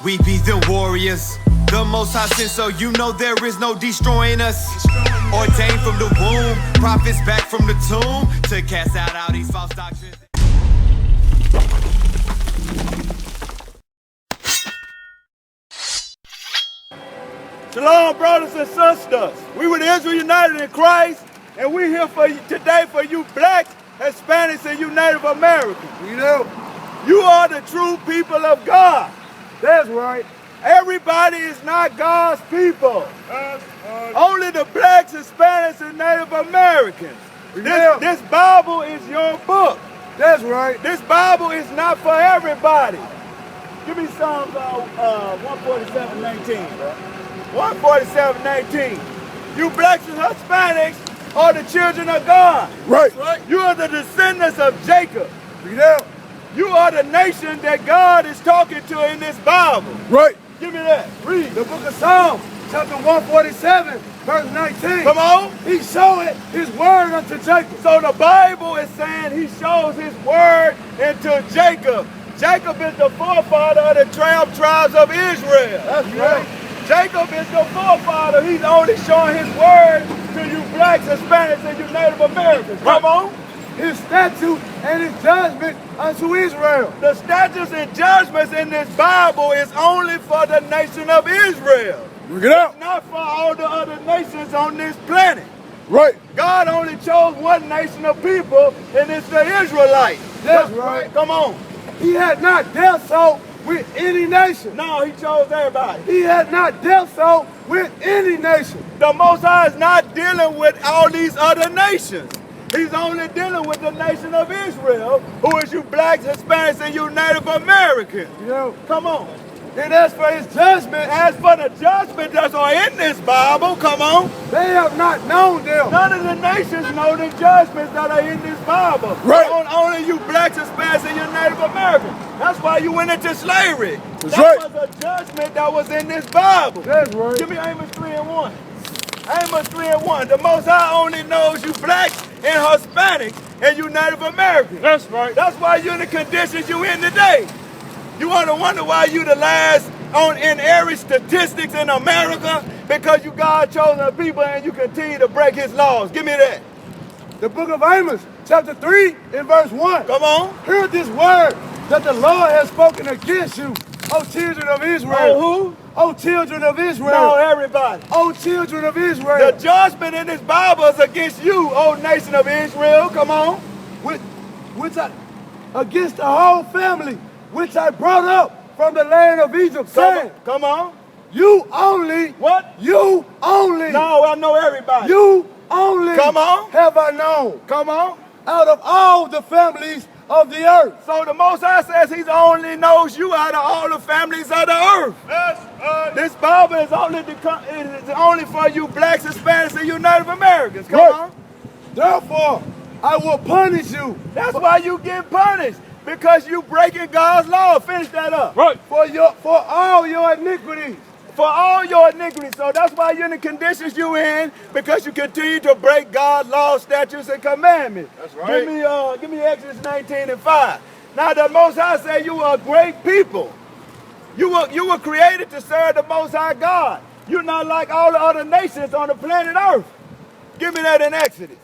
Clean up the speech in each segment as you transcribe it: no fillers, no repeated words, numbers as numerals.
We be the warriors, the Most High sent, so you know there is no destroying us. Ordained from the womb, prophets back from the tomb to cast out all these false doctrines. Shalom, brothers and sisters. We with Israel United in Christ, and we're here for you today for you blacks, Hispanics, and you Native Americans. You know, you are the true people of God. That's right. Everybody is not God's people. Only the blacks, Hispanics, and Native Americans. This Bible is your book. That's right. This Bible is not for everybody. Give me Psalms 147:19, bro. 147:19. You blacks and Hispanics are the children of God. Right. You are the descendants of Jacob. You are the nation that God is talking to in this Bible. Right. Give me that. Read. The book of Psalms, chapter 147, verse 19. Come on. He showed his word unto Jacob. So the Bible is saying he shows his word into Jacob. Jacob is the forefather of the 12 tribes of Israel. That's right. Jacob is the forefather. He's only showing his word to you blacks, Hispanics, and you Native Americans. Come on. His statutes and his judgment unto Israel. The statutes and judgments in this Bible is only for the nation of Israel. It's not for all the other nations on this planet. Right. God only chose one nation of people, and it's the Israelites. That's right. Come on. He had not dealt so with any nation. No, he chose everybody. He had not dealt so with any nation. The Most High is not dealing with all these other nations. He's only dealing with the nation of Israel, who is you blacks, Hispanics, and you Native Americans. Come on. And as for his judgment, as for the judgment that are in this Bible, come on. They have not known them. None of the nations know the judgments that are in this Bible. Right. Only you blacks, Hispanics, and you Native Americans. That's why you went into slavery. That was a judgment that was in this Bible. That's right. Give me Amos 3:1. Amos 3:1. The Most High only knows you blacks and Hispanics and you Native Americans. That's right. That's why you're in the conditions you're in today. You want to wonder why you the last in every statistics in America? Because you God chosen people and you continue to break his laws. Give me that. The book of Amos, chapter 3 and verse 1. Come on. Hear this word that the Lord has spoken against you, O children of Israel. Oh, who? O children of Israel. No, everybody. O children of Israel. The judgment in this Bible is against you, O nation of Israel. Come on. Against the whole family, which I brought up from the land of Egypt, saying, come on. You only. What? You only. No, I know everybody. You only. Come on. Have I known. Come on. Out of all the families of the earth. So the Most High says he only knows you out of all the families of the earth. This Bible is only for you blacks, Hispanics, and you Native Americans. Come on. Therefore, I will punish you. That's why you get punished. Because you breaking God's law. Finish that up. Right. For all your iniquities. For all your iniquities. So that's why you're in the conditions you're in, because you continue to break God's law, statutes, and commandments. That's right. Give me Exodus 19:5. Now the Most High said you are a great people. You were created to serve the Most High God. You're not like all the other nations on the planet Earth. Give me that in Exodus.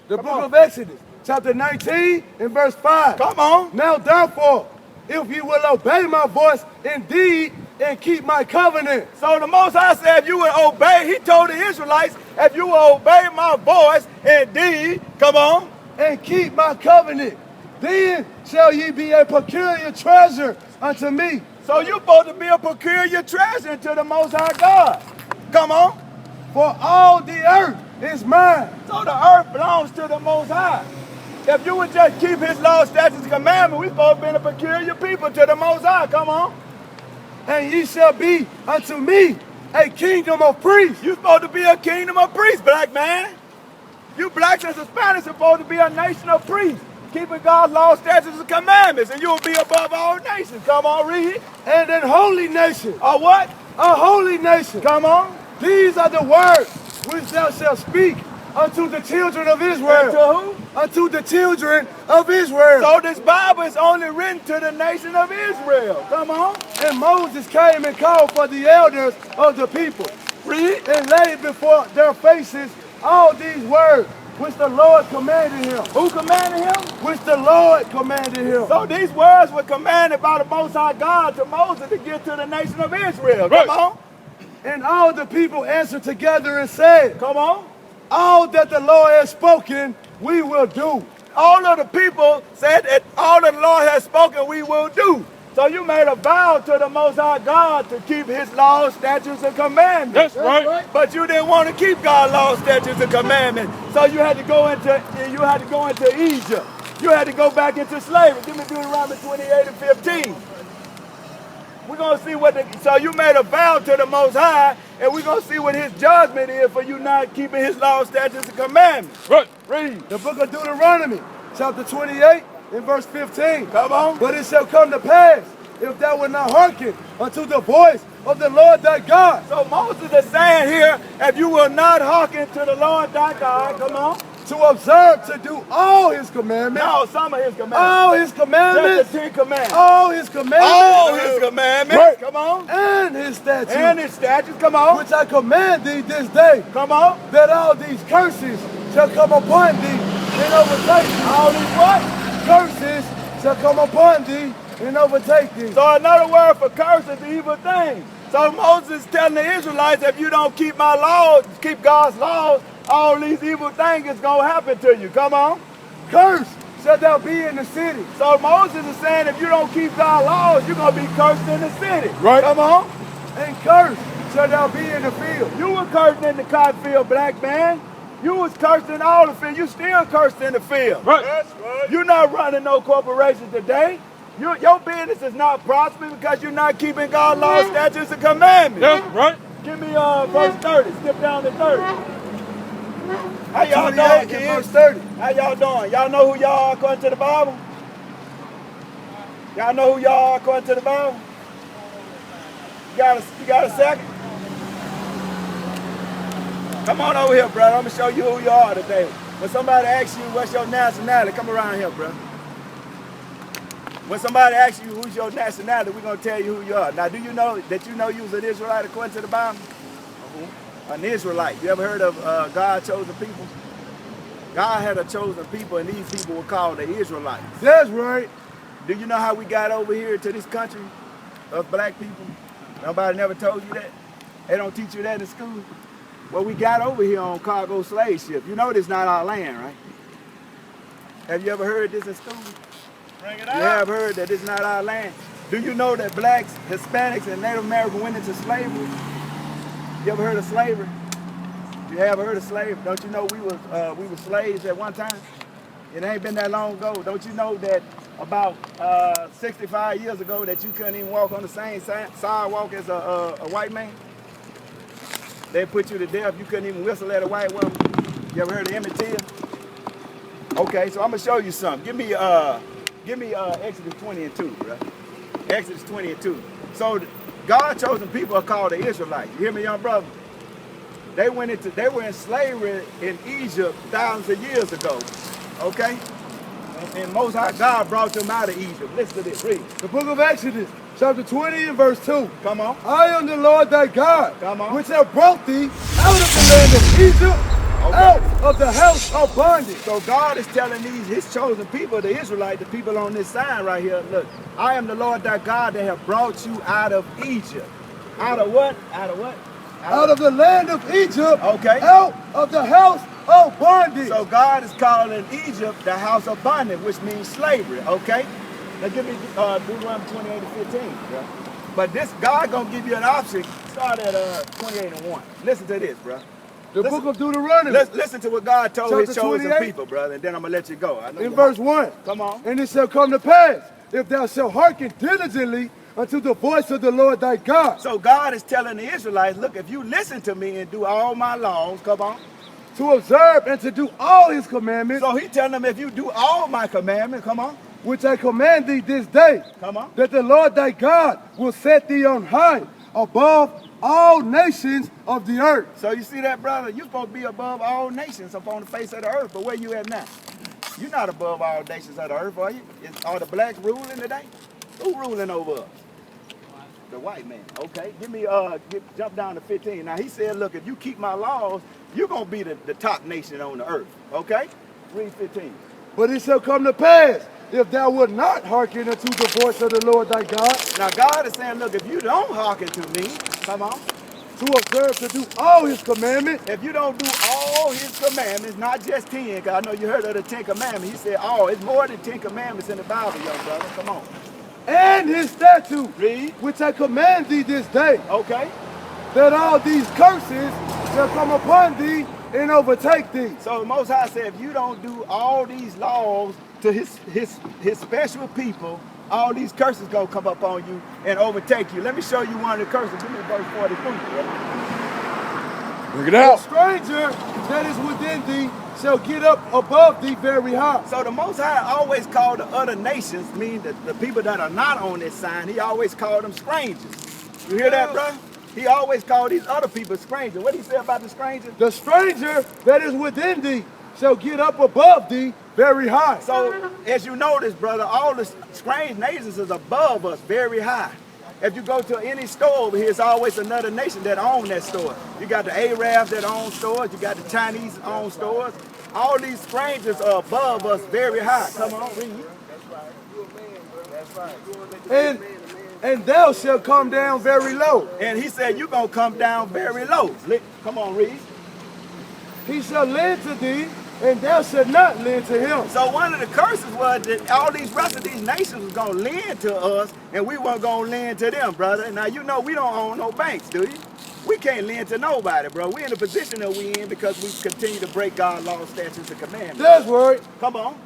The book of Exodus, chapter 19 and verse 5. Come on. Now therefore, if you will obey my voice indeed and keep my covenant. So the Most High said if you will obey, he told the Israelites, if you will obey my voice indeed, come on, and keep my covenant, then shall ye be a peculiar treasure unto me. So you're supposed to be a peculiar treasure to the Most High God. Come on. For all the earth is mine. So the earth belongs to the Most High. If you would just keep his law, statutes, and commandments, we're supposed to be a peculiar people to the Most High. Come on. And ye shall be unto me a kingdom of priests. You're supposed to be a kingdom of priests, black man. You blacks and Hispanics are supposed to be a nation of priests, keeping God's law, statutes, and commandments, and you'll be above all nations. Come on, read. And an holy nation. A what? A holy nation. Come on. These are the words which thou shalt speak Unto the children of Israel. Unto who? Unto the children of Israel. So this Bible is only written to the nation of Israel. Come on. And Moses came and called for the elders of the people. Read. And laid before their faces all these words which the Lord commanded him. Who commanded him? Which the Lord commanded him. So these words were commanded by the Most High God to Moses to give to the nation of Israel. Right. Come on. And all the people answered together and said, come on, all that the Lord has spoken, we will do. All of the people said that all that the Lord has spoken, we will do. So you made a vow to the Most High God to keep his laws, statutes, and commandments. That's right. But you didn't want to keep God's laws, statutes, and commandments. So you had to go into Egypt. You had to go back into slavery. Give me Deuteronomy 28 and 15. We're going to see so you made a vow to the Most High, and we're going to see what his judgment is for you not keeping his laws, statutes, and commandments. Right. Read. The book of Deuteronomy, chapter 28, and verse 15. Come on. But it shall come to pass, if thou wilt not hearken unto the voice of the Lord thy God. So Moses is saying here, if you will not hearken to the Lord thy God, come on, to observe, to do all his commandments. No, some of his commandments. All his commandments. Just the 10 commandments. All his commandments. All his commandments. Right. Come on. And his statutes. And his statutes. Come on. Which I command thee this day. Come on. That all these curses shall come upon thee and overtake thee. All these what? Curses shall come upon thee and overtake thee. So another word for curse is evil thing. So Moses is telling the Israelites, if you don't keep my laws, keep God's laws, all these evil things is going to happen to you. Come on. Curse shall thou be in the city. So Moses is saying if you don't keep God's laws, you're going to be cursed in the city. Right. Come on. And curse shall thou be in the field. You were cursed in the cotton field, black man. You was cursed in all the field. You still cursed in the field. Right. That's right. You're not running no corporation today. Your business is not prospering because you're not keeping God's laws, statutes, and commandments. That's right. Give me verse 30. Skip down to 30. How y'all doing, kids? Verse 30. How y'all doing? Y'all know who y'all are according to the Bible? Y'all know who y'all are according to the Bible? You got a second? Come on over here, brother. I'm going to show you who you are today. When somebody asks you what's your nationality, come around here, brother. When somebody asks you who's your nationality, we're going to tell you who you are. Now, do you know that you was an Israelite according to the Bible? An Israelite. You ever heard of God's chosen people? God had a chosen people, and these people were called the Israelites. That's right. Do you know how we got over here to this country of black people? Nobody never told you that? They don't teach you that in school? Well, we got over here on cargo slave ship. You know this is not our land, right? Have you ever heard this in school? Bring it out. You have heard that this is not our land. Do you know that blacks, Hispanics, and Native Americans went into slavery? You ever heard of slavery? You have heard of slavery? Don't you know we were slaves at one time? It ain't been that long ago. Don't you know that about 65 years ago that you couldn't even walk on the same sidewalk as a white man? They put you to death. You couldn't even whistle at a white woman. You ever heard of Emmett Till? Okay, so I'm gonna show you something. Give me Exodus 20 and 2, bro. Exodus 20 and 2. So God's chosen people are called the Israelites. You hear me, young brother? They were in slavery in Egypt thousands of years ago. Okay? And Most High God brought them out of Egypt. Listen to this, read. The book of Exodus, chapter 20 and verse 2. Come on. I am the Lord thy God, come on, which have brought thee out of the land of Egypt, okay, out of the house of bondage. So God is telling his chosen people, the Israelites, the people on this sign right here, look, I am the Lord thy God that have brought you out of Egypt. Out of what? Out of what? Out of the land of Egypt, okay, out of the house of bondage. So God is calling Egypt the house of bondage, which means slavery, okay? Now give me Deuteronomy 28 and 15. Yeah. But this, God gonna give you an option. Start at 28 and 1. Listen to this, bro. The book of Deuteronomy. Listen to what God told his chosen people, brother, and then I'm gonna let you go. In verse 1. Come on. And it shall come to pass, if thou shalt hearken diligently unto the voice of the Lord thy God. So God is telling the Israelites, look, if you listen to me and do all my laws, come on, to observe and to do all his commandments. So he's telling them, if you do all my commandments, come on, which I command thee this day, come on, that the Lord thy God will set thee on high above all nations of the earth. So you see that, brother? You're supposed to be above all nations upon the face of the earth. But where you at now? You're not above all nations of the earth, are you? Are the blacks ruling today? Who ruling over us? The white man. Okay, jump down to 15. Now he said, look, if you keep my laws, you're going to be the top nation on the earth. Okay? Read 15. But it shall come to pass, if thou wilt not hearken unto the voice of the Lord thy God. Now God is saying, look, if you don't hearken to me, come on, to observe to do all his commandments. If you don't do all his commandments, not just 10, because I know you heard of the 10 commandments. He said, oh, it's more than 10 commandments in the Bible, young brother. Come on. And his statute, read, which I command thee this day. Okay. That all these curses shall come upon thee and overtake thee. So the Most High said, if you don't do all these laws to his special people, all these curses gonna come up on you and overtake you. Let me show you one of the curses. Give me verse 43. Bring it out. The stranger that is within thee shall get up above thee very high. So the Most High always called the other nations, meaning the people that are not on this sign, he always called them strangers. You hear that, bro? He always called these other people strangers. What did he say about the stranger? The stranger that is within thee shall get up above thee very high. So as you notice, brother, all the strange nations is above us very high. If you go to any store over here, it's always another nation that owns that store. You got the Arabs that own stores. You got the Chinese own stores. All these strangers are above us very high. Come on, read. That's right. And thou shalt come down very low. And he said, you're going to come down very low. Come on, read. He shall lend to thee, and thou shalt not lend to him. So one of the curses was that all these rest of these nations was going to lend to us, and we weren't going to lend to them, brother. Now, you know we don't own no banks, do you? We can't lend to nobody, bro. We're in the position that we in because we continue to break God's law, statutes, and commandments. That's right. Come on.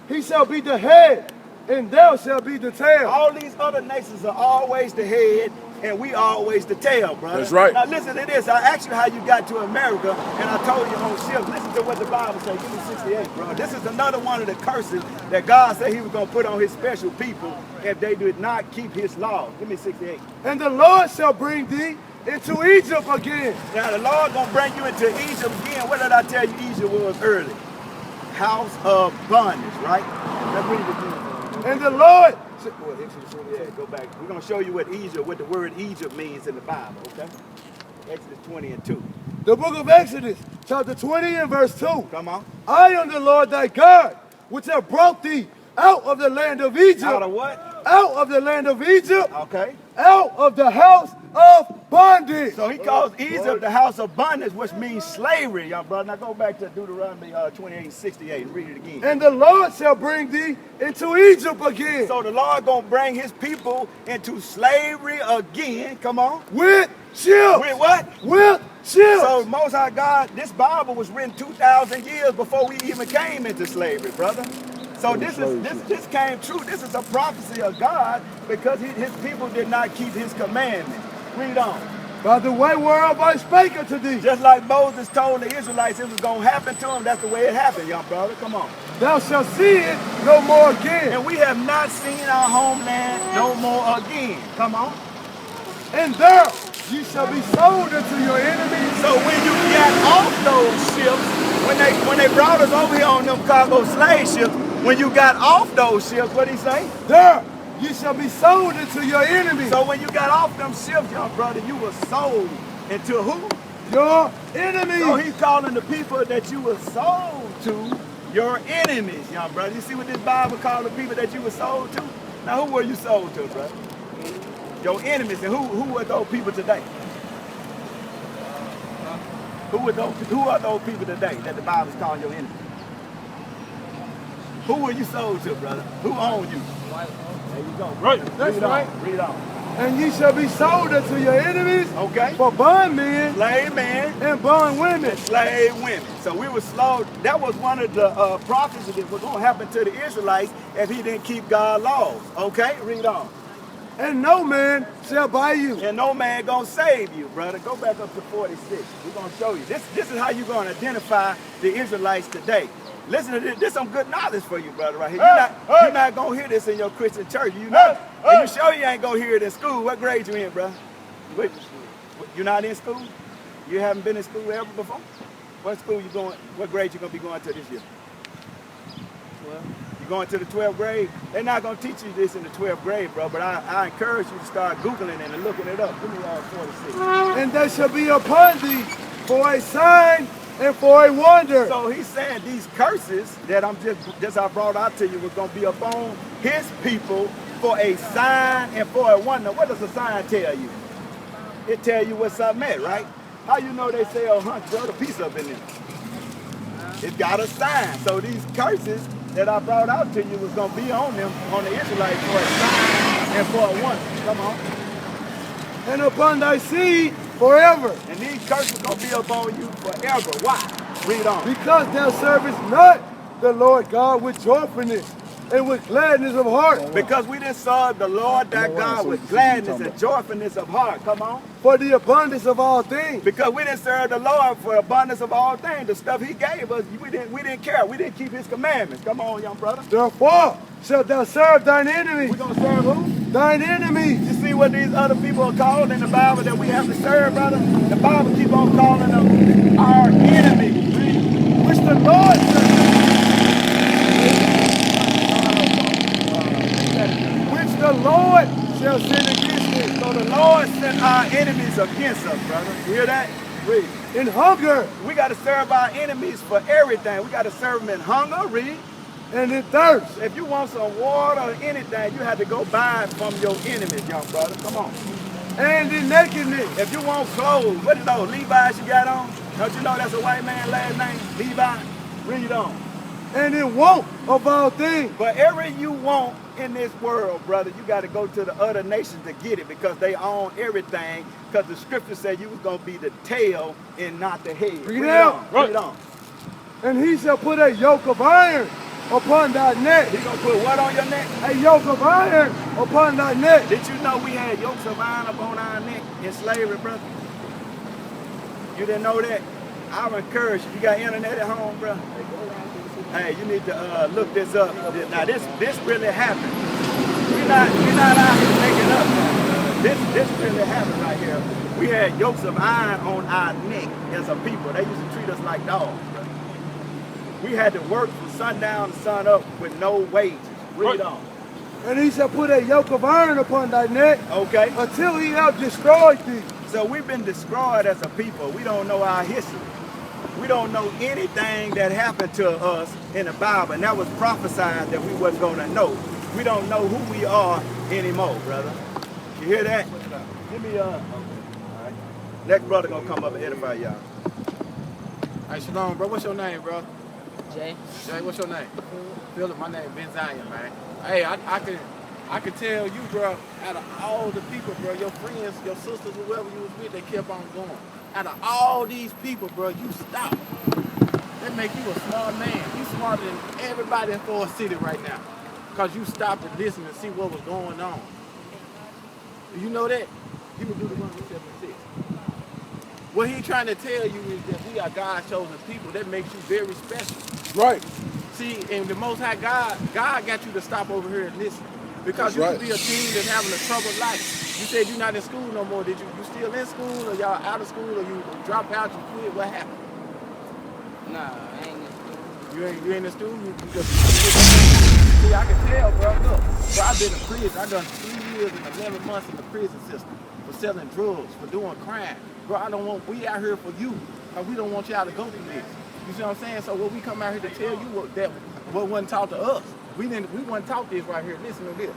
He shall be the head, and thou shalt be the tail. All these other nations are always the head, and we always the tail, brother. That's right. Now listen to this. I asked you how you got to America, and I told you on ships. Listen to what the Bible says. Give me 68, bro. This is another one of the curses that God said he was going to put on his special people if they did not keep his law. Give me 68. And the Lord shall bring thee into Egypt again. Now the Lord going to bring you into Egypt again. What did I tell you Egypt was early? House of bondage, right? Let's read it again. And the Lord... Yeah, go back. We're going to show you what the word Egypt means in the Bible, okay? Exodus 20 and 2. The book of Exodus, chapter 20 and verse 2. Come on. I am the Lord thy God, which have brought thee out of the land of Egypt. Out of what? Out of the land of Egypt. Okay. Out of the house of bondage. So he calls Egypt the house of bondage, which means slavery, young brother. Now go back to Deuteronomy 28:68 and read it again. And the Lord shall bring thee into Egypt again. So the Lord gonna bring his people into slavery again. Come on. With ships. With what? With ships. So Most High God, this Bible was written 2,000 years before we even came into slavery, brother. So this came true. This is a prophecy of God because his people did not keep his commandments. Read on. By the way whereof I spake unto thee. Just like Moses told the Israelites it was going to happen to them, that's the way it happened, young brother. Come on. Thou shalt see it no more again. And we have not seen our homeland no more again. Come on. And there ye shall be sold unto your enemies. So when you got off those ships, when they brought us over here on them cargo slave ships, when you got off those ships, what did he say? There you shall be sold into your enemies. So when you got off them ships, young brother, you were sold into who? Your enemies. So he's calling the people that you were sold to your enemies, young brother. You see what this Bible called the people that you were sold to? Now who were you sold to, brother? Your enemies. And who are those people today? Who are those people today that the Bible's calling your enemies? Who were you sold to, brother? Who owned you? There you go. Right. That's right. Read on. And ye shall be sold unto your enemies. Okay. For bondmen. Slave men. And bond women. And slave women. So we were sold. That was one of the prophecies that was going to happen to the Israelites if he didn't keep God's laws. Okay. Read on. And no man shall buy you. And no man gonna save you, brother. Go back up to 46. We're gonna show you. This is how you're gonna identify the Israelites today. Listen to this. This is some good knowledge for you, brother, right here. You're not gonna hear this in your Christian church. You know, and you sure you ain't gonna hear it in school. What grade you in, brother? You're not in school? You haven't been in school ever before? What school you going? What grade you gonna be going to this year? 12. You going to the 12th grade? They're not gonna teach you this in the 12th grade, bro. But I encourage you to start Googling it and looking it up. Give me 46. And they shall be upon thee for a sign and for a wonder. So he's saying these curses that I brought out to you was gonna be upon his people for a sign and for a wonder. What does a sign tell you? It tell you what's something at, right? How you know they sell hunch, bro? The piece up in there. It got a sign. So these curses that I brought out to you was gonna be on them, on the Israelites, for a sign and for a wonder. Come on. And upon thy seed forever. And these curses gonna be upon you forever. Why? Read on. Because thou servest not the Lord God with joyfulness and with gladness of heart. Because we didn't serve the Lord thy God with gladness and joyfulness of heart. Come on. For the abundance of all things. Because we didn't serve the Lord for abundance of all things. The stuff he gave us, we didn't care. We didn't keep his commandments. Come on, young brother. Therefore shalt thou serve thine enemies. We're going to serve who? Thine enemies. You see what these other people are called in the Bible that we have to serve, brother? The Bible keep on calling them our enemies, which the Lord serves. Which the Lord shall send against us. So the Lord sent our enemies against us, brother. You hear that? Read. In hunger. We got to serve our enemies for everything. We got to serve them in hunger, read. And in thirst. If you want some water or anything, you have to go buy it from your enemies, young brother. Come on. And in nakedness. If you want clothes, what is those Levi's you got on? Don't you know that's a white man last name? Levi? Read on. And in want of all things. But every you want in this world, brother, you got to go to the other nations to get it because they own everything. Because the scripture said you was going to be the tail and not the head. Read on. Read on. And he shall put a yoke of iron upon thy neck. He going to put what on your neck? A yoke of iron upon thy neck. Did you know we had yokes of iron upon our neck in slavery, brother? You didn't know that? I would encourage you. You got internet at home, bro? Hey, you need to look this up. Now this really happened. We're not out here making up now. This really happened right here. We had yokes of iron on our neck as a people. They used to treat us like dogs. Bro. We had to work from sundown to sun up with no wages. Read on. And he shall put a yoke of iron upon thy neck. Okay. Until he have destroyed thee. So we've been destroyed as a people. We don't know our history. We don't know anything that happened to us in the Bible, and that was prophesied that we wasn't going to know. We don't know who we are anymore, brother. You hear that? Give me all right. Next brother gonna come up and edify y'all. Hey, Shalom, bro. What's your name, bro? Jay. Jay, what's your name? Philip. My name Ben Zion, man. Hey, I can tell you, bro, out of all the people, bro, your friends, your sisters, whoever you was with, they kept on going. Out of all these people, bro, you stopped. That make you a smart man. You smarter than everybody in Forrest City right now. Because you stopped and listened and see what was going on. Do you know that? You would do the 176. What he trying to tell you is that we are God's chosen people. That makes you very special. Right. See, and the Most High God got you to stop over here and listen. Because you could be a teen that's having a troubled life. You said you're not in school no more. Did you still in school, or y'all out of school, or you dropped out, you quit? What happened? Nah, I ain't in school. You ain't in school? You just see, I can tell, bro. Look, bro, I've been in prison. I've done 3 years and 11 months in the prison system for selling drugs, for doing crime. Bro, we out here for you, because we don't want y'all to go through this. You see what I'm saying? So what we come out here to tell you what wasn't taught to us. We wasn't taught this right here. Listen to this.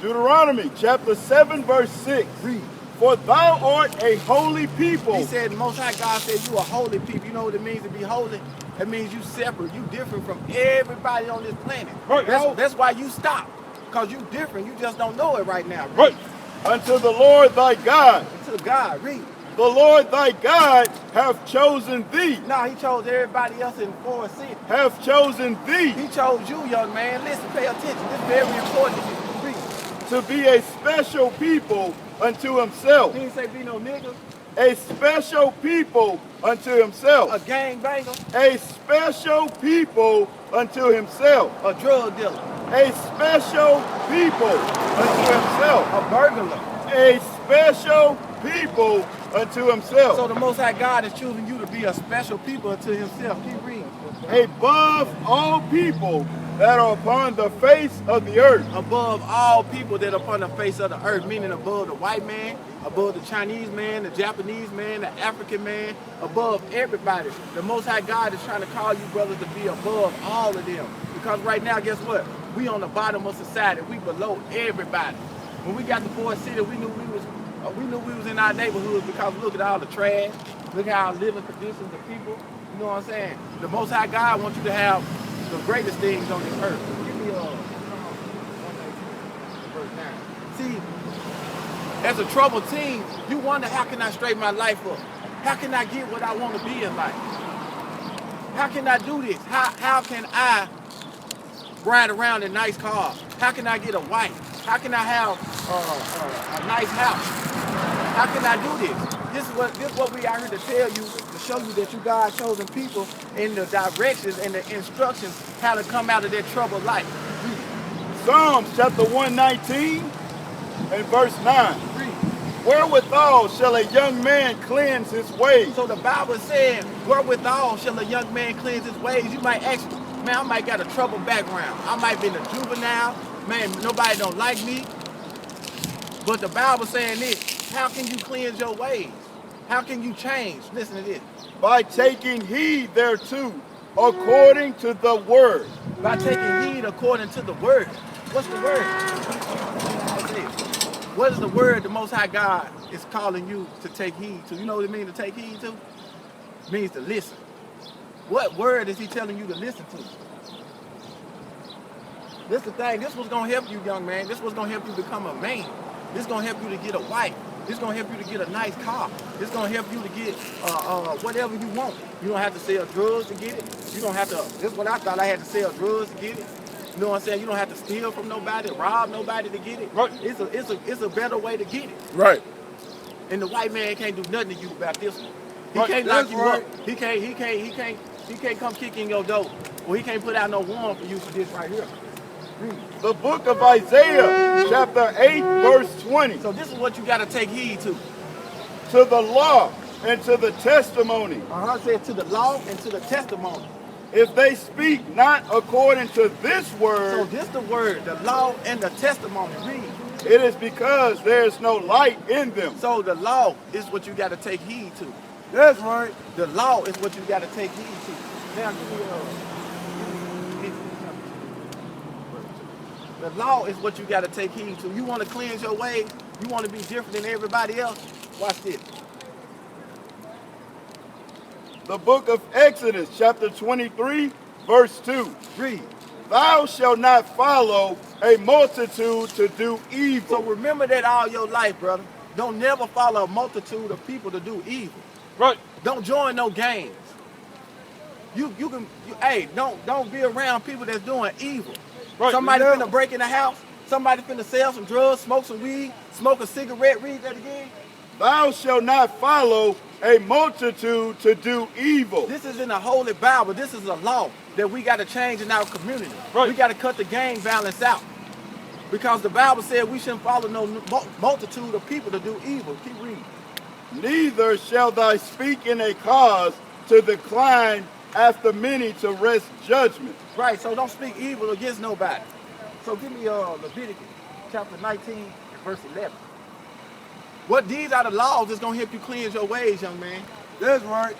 Deuteronomy chapter 7 verse 6. Read. For thou art a holy people. He said, the Most High God said you a holy people. You know what it means to be holy? It means you separate. You different from everybody on this planet. Right. That's why you stop. Because you different. You just don't know it right now. Read. Right. Unto the Lord thy God. Unto God. Read. The Lord thy God hath chosen thee. No, he chose everybody else in Forrest City. Hath chosen thee. He chose you, young man. Listen, pay attention. This is very important to you. Read. To be a special people unto himself. He didn't say be no nigga. A special people unto himself. A gangbanger. A special people unto himself. A drug dealer. A special people unto himself. A burglar. A special people unto himself. So the Most High God is choosing you to be a special people unto himself. Keep reading. Above all people that are upon the face of the earth. Above all people that are upon the face of the earth, meaning above the white man, above the Chinese man, the Japanese man, the African man, above everybody. The Most High God is trying to call you brothers to be above all of them. Because right now, guess what? We on the bottom of society. We below everybody. When we got to Forrest City, we knew we was in our neighborhoods because look at all the trash, look at our living conditions of people. You know what I'm saying? The Most High God wants you to have the greatest things on this earth. Give me verse 9. See, as a troubled teen, you wonder, how can I straighten my life up? How can I get what I want to be in life? How can I do this? How can I ride around in nice cars? How can I get a wife? How can I have a nice house? How can I do this? This is what we are here to tell you, to show you that you God chosen people in the directions and the instructions how to come out of their troubled life. Psalms chapter 119 and verse 9. Wherewithal shall a young man cleanse his ways? So the Bible is saying, wherewithal shall a young man cleanse his ways? You might ask, man, I might got a troubled background. I might be a juvenile. Man, nobody don't like me. But the Bible saying this, how can you cleanse your ways? How can you change? Listen to this. By taking heed thereto, according to the word. By taking heed according to the word. What's the word? What's it? What is the word the Most High God is calling you to take heed to? You know what it means to take heed to? It means to listen. What word is he telling you to listen to? This the thing. This was going to help you, young man. This was going to help you become a man. This is going to help you to get a wife. This is going to help you to get a nice car. This is going to help you to get whatever you want. You don't have to sell drugs to get it. You don't have to, this is what I thought, I had to sell drugs to get it. You know what I'm saying? You don't have to steal from nobody, rob nobody to get it. Right. It's a better way to get it. Right. And the white man can't do nothing to you about this one. He Right. can't lock That's you right. up. He can't come kick in your door. Or he can't put out no warrant for you for this right here. The book of Isaiah, chapter 8, verse 20. So this is what you got to take heed to. To the law and to the testimony. It said to the law and to the testimony. If they speak not according to this word. So this the word, the law and the testimony. Read. It is because there is no light in them. So the law is what you got to take heed to. That's right. The law is what you got to take heed to. Now give me the law is what you got to take heed to. You want to cleanse your ways? You want to be different than everybody else? Watch this. The book of Exodus, chapter 23, verse 2. Read. Thou shalt not follow a multitude to do evil. So remember that all your life, brother. Don't never follow a multitude of people to do evil. Right. Don't join no gangs. Don't be around people that's doing evil. Right. Somebody finna break in the house. Somebody finna sell some drugs, smoke some weed, smoke a cigarette. Read that again. Thou shalt not follow a multitude to do evil. This is in the Holy Bible. This is a law that we got to change in our community. Right. We got to cut the gang violence out. Because the Bible said we shouldn't follow no multitude of people to do evil. Keep reading. Neither shall thy speak in a cause to decline after many to wrest judgment. Right, so don't speak evil against nobody. So give me Leviticus chapter 19, verse 11. These are the laws that's going to help you cleanse your ways, young man. That's right.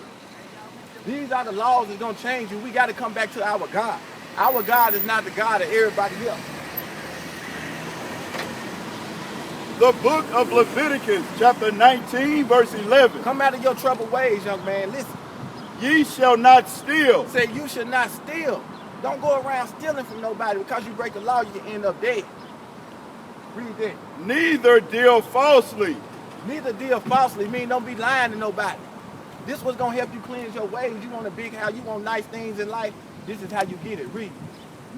These are the laws that's going to change you. We got to come back to our God. Our God is not the God of everybody else. The book of Leviticus, chapter 19, verse 11. Come out of your troubled ways, young man. Listen. Ye shall not steal. Say you should not steal. Don't go around stealing from nobody. Because you break the law, you can end up dead. Read that. Neither deal falsely. Neither deal falsely. Mean don't be lying to nobody. This was going to help you cleanse your ways. You want a big house. You want nice things in life. This is how you get it. Read.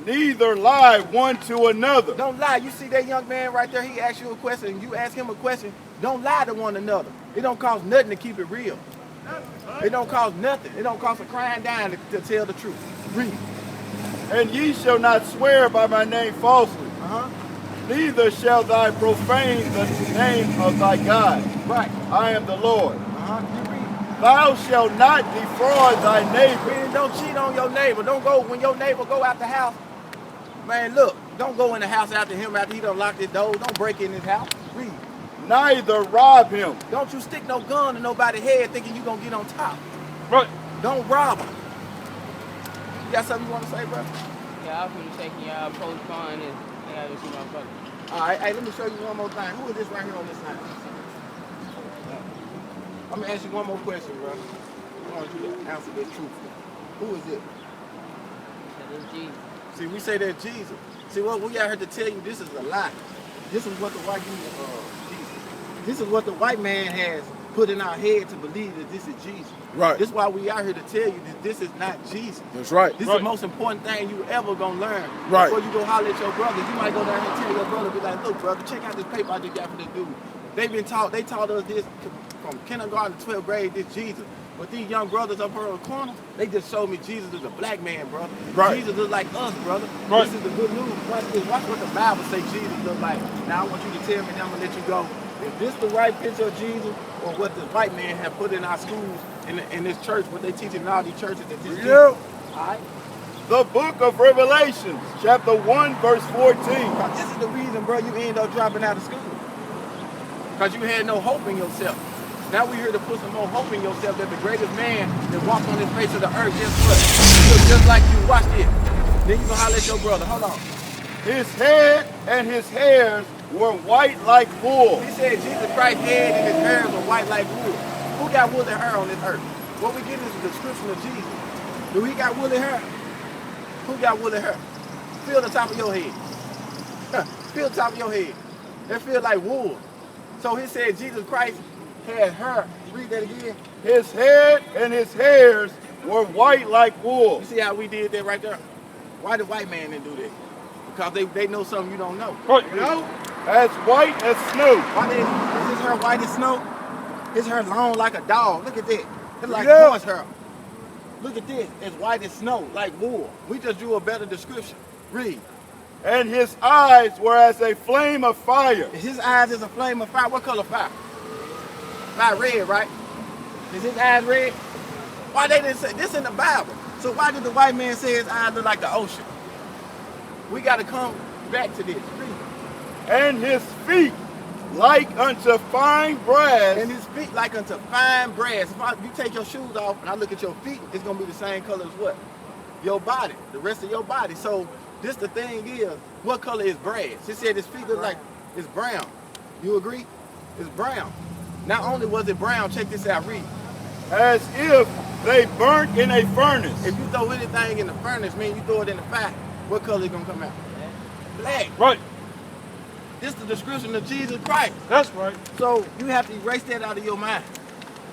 Neither lie one to another. Don't lie. You see that young man right there? He asks you a question and you ask him a question. Don't lie to one another. It don't cost nothing to keep it real. It don't cost nothing. It don't cost a crying dime to tell the truth. Read. And ye shall not swear by my name falsely. Neither shall thou profane the name of thy God. Right. I am the Lord. You read. Thou shalt not defraud thy neighbor. Man, don't cheat on your neighbor. Don't go, when your neighbor go out the house, man, look, don't go in the house after him after he done locked his door. Don't break in his house. Read. Neither rob him. Don't you stick no gun in nobody's head thinking you gonna get on top. Right. Don't rob him. You got something you want to say, bro? Yeah, I was gonna say, can y'all postpone this? I gotta see my brother. All right, hey, let me show you one more thing. Who is this right here on this side? I'm gonna ask you one more question, bro. I want you to answer this truthfully. Who is it? That is Jesus. See, we say that Jesus. See, what we out here to tell you, this is a lie. This is what the white This is what the white man has put in our head to believe that this is Jesus. Right. This is why we out here to tell you that this is not Jesus. That's right. This is the most important thing you ever gonna learn. Right. Before you go holler at your brother, you might go down here and tell your brother, be like, look, brother, check out this paper I just got from this dude. They taught us this from kindergarten to 12th grade, this Jesus. But these young brothers up here on the corner, they just showed me Jesus is a black man, brother. Right. Jesus is like us, brother. Right. This is the good news. Watch this. Watch what the Bible say Jesus look like. Now I want you to tell me, and I'm gonna let you go. Is this the right picture of Jesus, or what the white man have put in our schools, in this church, what they teaching in all these churches that this Jesus? All right. The book of Revelation, chapter 1, verse 14. This is the reason, bro, you end up dropping out of school. Because you had no hope in yourself. Now we're here to put some more hope in yourself that the greatest man that walked on this face of the earth, guess what? He looks just like you. Watch this. Then you gonna holler at your brother. Hold on. His head and his hairs were white like wool. He said Jesus Christ's head and his hairs were white like wool. Who got woolly hair on this earth? What we get is a description of Jesus. Do he got woolly hair? Who got woolly hair? Feel the top of your head. Feel the top of your head. It feel like wool. So he said Jesus Christ had hair. Read that again. His head and his hairs were white like wool. You see how we did that right there? Why the white man didn't do that? Because they know something you don't know. Right. You know? As white as snow. Is his hair white as snow? His hair long like a dog. Look at that. It's like horse hair. Look at this. It's white as snow, like wool. We just drew a better description. Read. And his eyes were as a flame of fire. His eyes is a flame of fire. What color fire? Fire red, right? Is his eyes red? Why they didn't say this in the Bible? So why did the white man say his eyes look like the ocean? We got to come back to this. Read. And his feet like unto fine brass. And his feet like unto fine brass. If you take your shoes off and I look at your feet, it's going to be the same color as what? Your body, the rest of your body. So this the thing is, what color is brass? He said his feet look like it's brown. You agree? It's brown. Not only was it brown, check this out, read. As if they burnt in a furnace. If you throw anything in the furnace, mean you throw it in the fire, what color is going to come out? Black. Right. This is the description of Jesus Christ. That's right. So you have to erase that out of your mind.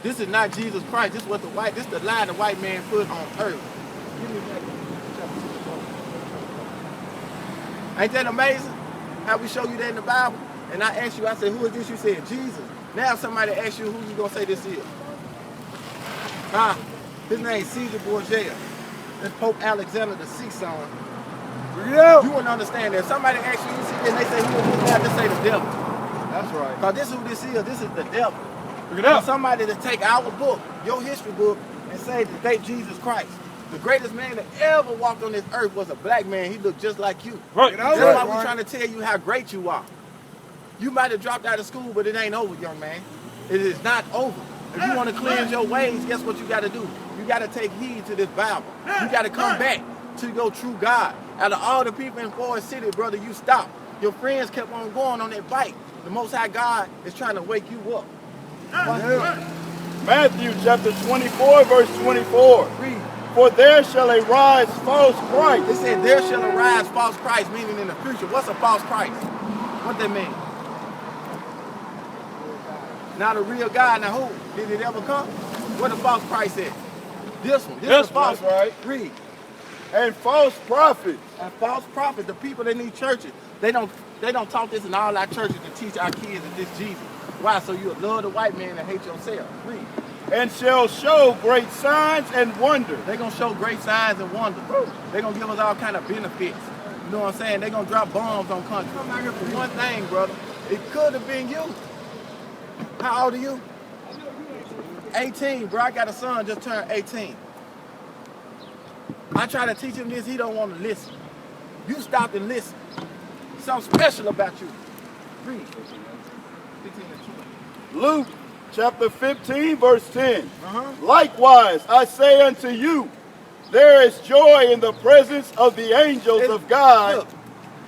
This is not Jesus Christ. This is what this is the lie the white man put on earth. Give me that. Ain't that amazing? How we show you that in the Bible? And I asked you, I said, who is this? You said Jesus. Now if somebody asks you, who you gonna say this is? Huh? His name's Caesar Borgia. That's Pope Alexander the Sixth son. Yeah. You wouldn't understand that. Somebody asks you, and they say, who is this? Now just say the devil. That's right. Because this is who this is. This is the devil. Look it up. Somebody to take our book, your history book, and say that they Jesus Christ. The greatest man that ever walked on this earth was a black man. He looked just like you. Right. That's why we're trying to tell you how great you are. You might have dropped out of school, but it ain't over, young man. It is not over. If you want to cleanse your ways, guess what you got to do? You got to take heed to this Bible. You got to come back to your true God. Out of all the people in Forrest City, brother, you stopped. Your friends kept on going on that bike. The Most High God is trying to wake you up. Matthew chapter 24, verse 24. Read. For there shall arise false Christ. It said, there shall arise false Christ, meaning in the future. What's a false Christ? What that mean? Not a real God. Now who? Did it ever come? What the false Christ is? This one. This is the false. Right. Read. And false prophets. And false prophets, the people that need churches, they don't talk this in all our churches to teach our kids that this Jesus. Why? So you'll love the white man and hate yourself. Read. And shall show great signs and wonders. They're going to show great signs and wonders. They're going to give us all kind of benefits. You know what I'm saying? They're going to drop bombs on country. Come out here for one thing, brother. It could have been you. How old are you? 18, bro. I got a son just turned 18. I try to teach him this, he don't want to listen. You stop and listen. Something special about you. Read. 15 and 20. Luke chapter 15, verse 10. Likewise, I say unto you, there is joy in the presence of the angels of God. Look,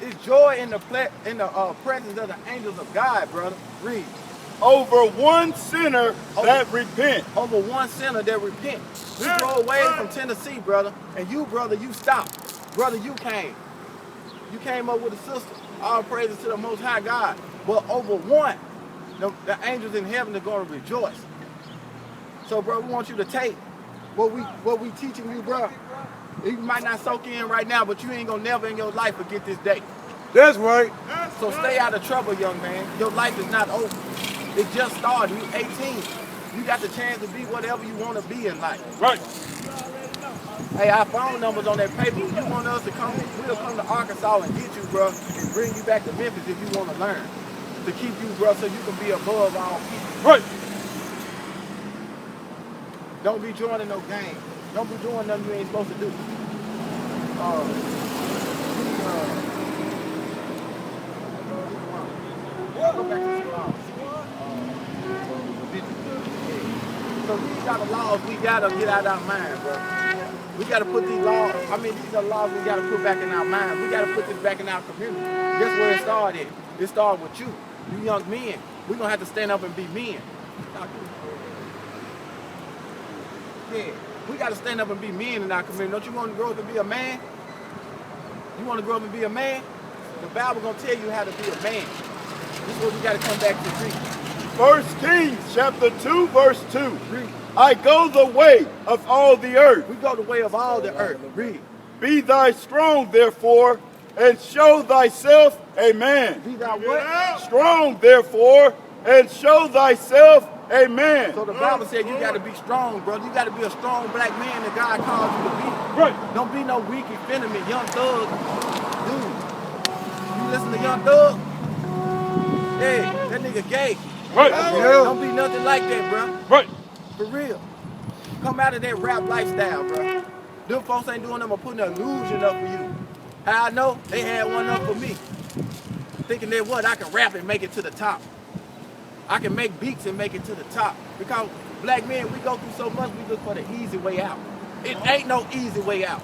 it's joy in the presence of the angels of God, brother. Read. Over one sinner that repent. Over one sinner that repent. We drove away from Tennessee, brother. And you, brother, you stopped. Brother, you came. You came up with a sister. All praises to the Most High God. But over one, the angels in heaven are going to rejoice. So, bro, we want you to take what we teaching you, bro. You might not soak in right now, but you ain't going to never in your life forget this day. That's right. So stay out of trouble, young man. Your life is not over. It just started. You're 18. You got the chance to be whatever you want to be in life. Right. Hey, our phone number's on that paper. If you want us to come, we'll come to Arkansas and get you, bro, and bring you back to Memphis if you want to learn. To keep you, bro, so you can be above all people. Right. Don't be joining no game. Don't be doing nothing you ain't supposed to do. Go back to some laws. So these are the laws we gotta get out of our mind, bro. We gotta put these laws, these are laws we gotta put back in our mind. We gotta put this back in our community. That's where it started. It started with you young men. We're gonna have to stand up and be men. Yeah, we gotta stand up and be men in our community. Don't you want to grow up and be a man? You want to grow up and be a man? The Bible gonna tell you how to be a man. This is what we gotta come back to read. 1 Kings chapter 2, verse 2. Read. I go the way of all the earth. We go the way of all the earth. Read. Be thy strong, therefore, and show thyself a man. Be thou what? Strong, therefore, and show thyself a man. So the Bible said you got to be strong, brother. You got to be a strong black man that God called you to be. Right. Don't be no weak, effeminate young thug. Dude, you listen to Young Thug? Hey, that nigga gay. Right. Don't be nothing like that, bro. Right. For real. Come out of that rap lifestyle, bro. Them folks ain't doing them or putting an illusion up for you. How I know? They had one up for me. Thinking that what? I can rap and make it to the top. I can make beats and make it to the top. Because black men, we go through so much, we look for the easy way out. It ain't no easy way out.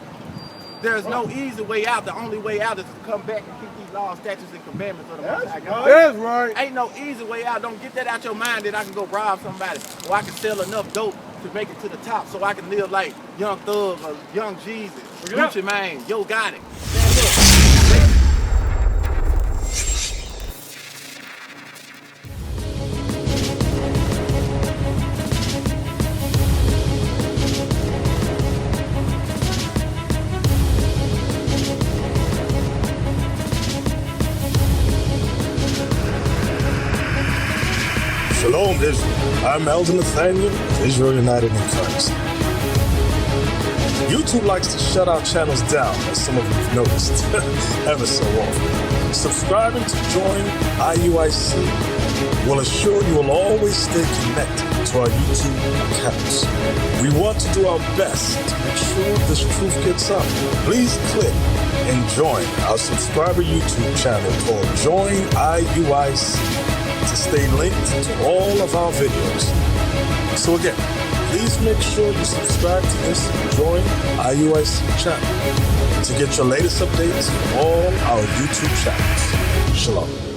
There's no easy way out. The only way out is to come back and keep these laws, statutes, and commandments of the Most High God. That's right. Ain't no easy way out. Don't get that out your mind that I can go rob somebody or I can sell enough dope to make it to the top so I can live like Young Thug or Young Jesus, Gucci Mane, Yo Got It. Shalom, Israel. I'm Elder Nathaniel, Israel United in Christ. YouTube likes to shut our channels down, as some of you have noticed, ever so often. Subscribing to join IUIC will assure you will always stay connected to our YouTube accounts. We want to do our best to make sure this truth gets out. Please click and join our subscriber YouTube channel called Join IUIC to stay linked to all of our videos. So again, please make sure you subscribe to this Join IUIC channel to get your latest updates from all our YouTube channels. Shalom.